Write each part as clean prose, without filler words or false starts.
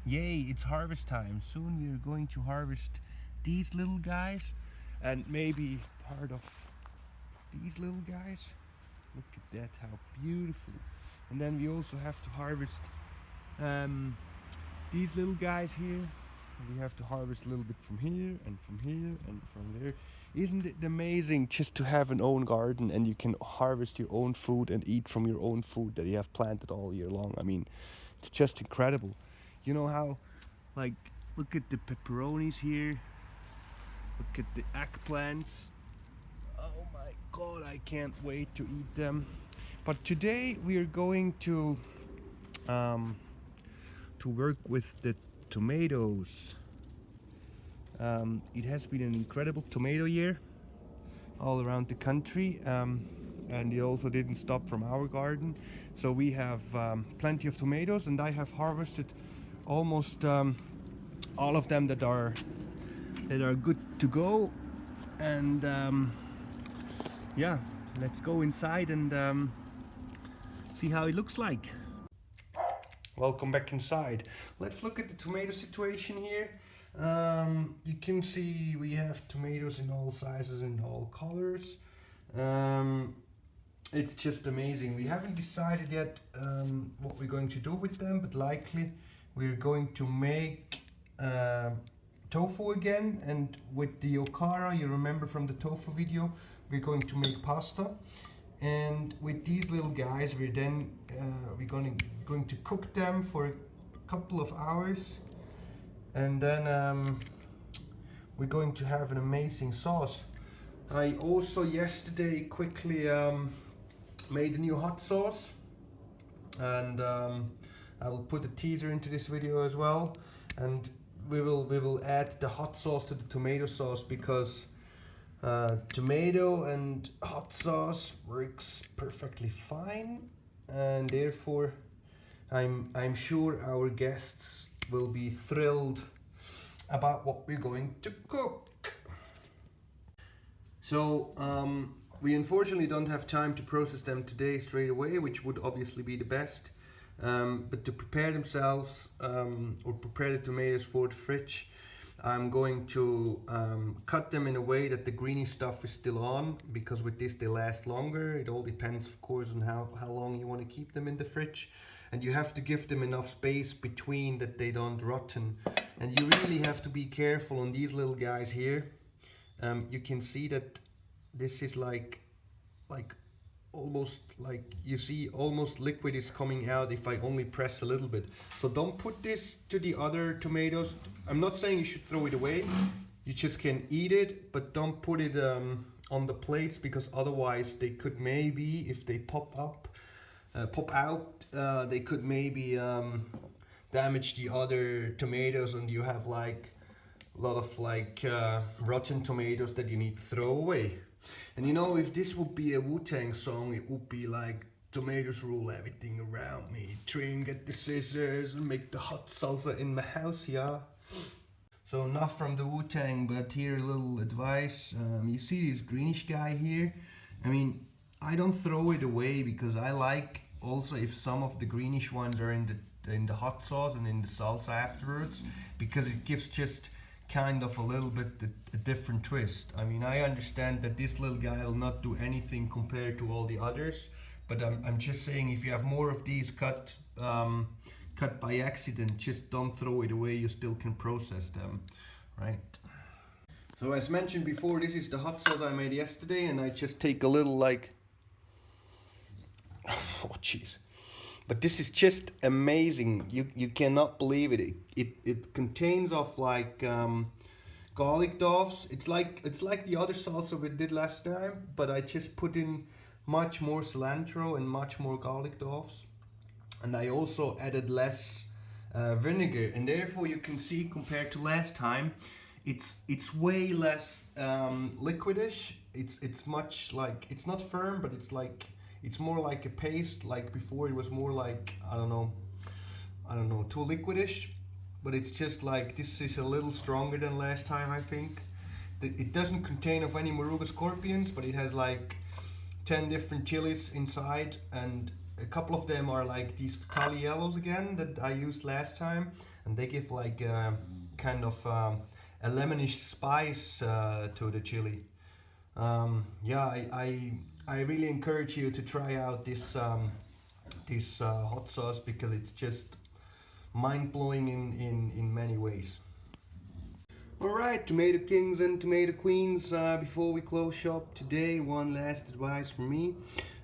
Yay, it's harvest time. Soon we're going to harvest these little guys and maybe part of these little guys. Look at that, how beautiful. And then we also have to harvest these little guys here. We have to harvest a little bit from here and from here and from there. Isn't it amazing just to have an own garden and you can harvest your own food and eat from your own food that you have planted all year long? I mean, it's just incredible. You know how, like, look at the pepperonis here. Look at the eggplants. Oh my god, I can't wait to eat them. But today we are going to work with the tomatoes. It has been an incredible tomato year all around the country, and it also didn't stop from our garden. So we have plenty of tomatoes, and I have harvested almost all of them that are good to go. And yeah, let's go inside and see how it looks like. Welcome back inside. Let's look at the tomato situation here. You can see we have tomatoes in all sizes and all colors. It's just amazing. We haven't decided yet what we're going to do with them, but likely we're going to make tofu again, and with the okara, you remember from the tofu video, we're going to make pasta. And with these little guys, we're going to cook them for a couple of hours, and then we're going to have an amazing sauce. I also yesterday quickly made a new hot sauce, and I will put a teaser into this video as well. And we will add the hot sauce to the tomato sauce, because tomato and hot sauce works perfectly fine, and therefore I'm sure our guests will be thrilled about what we're going to cook. So we unfortunately don't have time to process them today straight away, which would obviously be the best. But to prepare themselves or prepare the tomatoes for the fridge, I'm going to cut them in a way that the greeny stuff is still on, because with this they last longer. It all depends, of course, on how long you want to keep them in the fridge. And you have to give them enough space between that they don't rotten. And you really have to be careful on these little guys here. You can see that this is like almost, like, you see almost liquid is coming out if I only press a little bit. So don't put this to the other tomatoes. I'm not saying you should throw it away, you just can eat it, but don't put it on the plates, because otherwise they could maybe, if they pop out, they could maybe damage the other tomatoes, and you have like a lot of rotten tomatoes that you need to throw away. And you know, if this would be a Wu-Tang song, it would be like, tomatoes rule everything around me. Trim, get the scissors and make the hot salsa in my house, yeah. So not from the Wu-Tang, but here a little advice. You see this greenish guy here? I mean, I don't throw it away, because I like also if some of the greenish ones are in the hot sauce and in the salsa afterwards, because it gives just kind of a little bit a different twist. I mean, I understand that this little guy will not do anything compared to all the others, but I'm just saying, if you have more of these cut by accident, just don't throw it away. You still can process them, right? So as mentioned before, this is the hot sauce I made yesterday, and I just take a little oh jeez. But this is just amazing. You cannot believe it. It contains of garlic doves. It's like the other salsa we did last time, but I just put in much more cilantro and much more garlic doves. And I also added less vinegar, and therefore you can see, compared to last time, it's way less liquidish. It's much like, it's not firm, but it's more like a paste. Like before, it was more like, I don't know, too liquidish. But it's just like, this is a little stronger than last time, I think. It doesn't contain of any Moruga scorpions, but it has like 10 different chilies inside, and a couple of them are like these Tagliellos again that I used last time, and they give like kind of a lemonish spice to the chili. Yeah, I really encourage you to try out this hot sauce because it's just mind-blowing in many ways. Alright, tomato kings and tomato queens, before we close shop today, one last advice from me.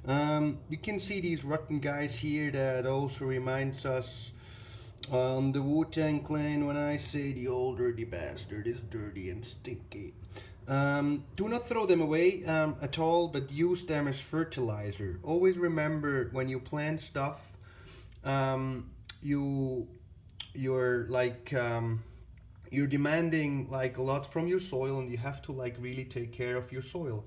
You can see these rotten guys here that also reminds us on the Wu-Tang Clan when I say the old dirty bastard is dirty and stinky. Do not throw them away at all, but use them as fertilizer. Always remember when you plant stuff, you're like you're demanding like a lot from your soil, and you have to like really take care of your soil.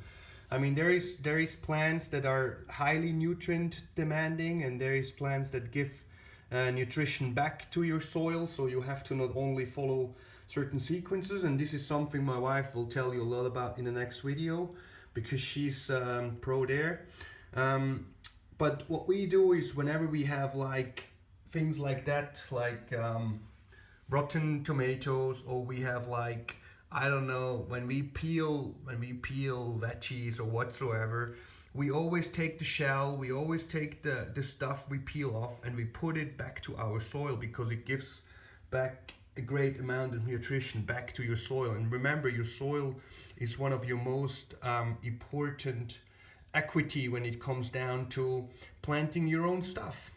I mean, there is plants that are highly nutrient demanding, and there is plants that give nutrition back to your soil. So you have to not only follow certain sequences, and this is something my wife will tell you a lot about in the next video because she's pro there. But what we do is whenever we have like things like that, like rotten tomatoes, or we have like, I don't know, when we peel veggies or whatsoever, we always take the shell, we always take the stuff we peel off, and we put it back to our soil because it gives back a great amount of nutrition back to your soil. And remember, your soil is one of your most important equity when it comes down to planting your own stuff.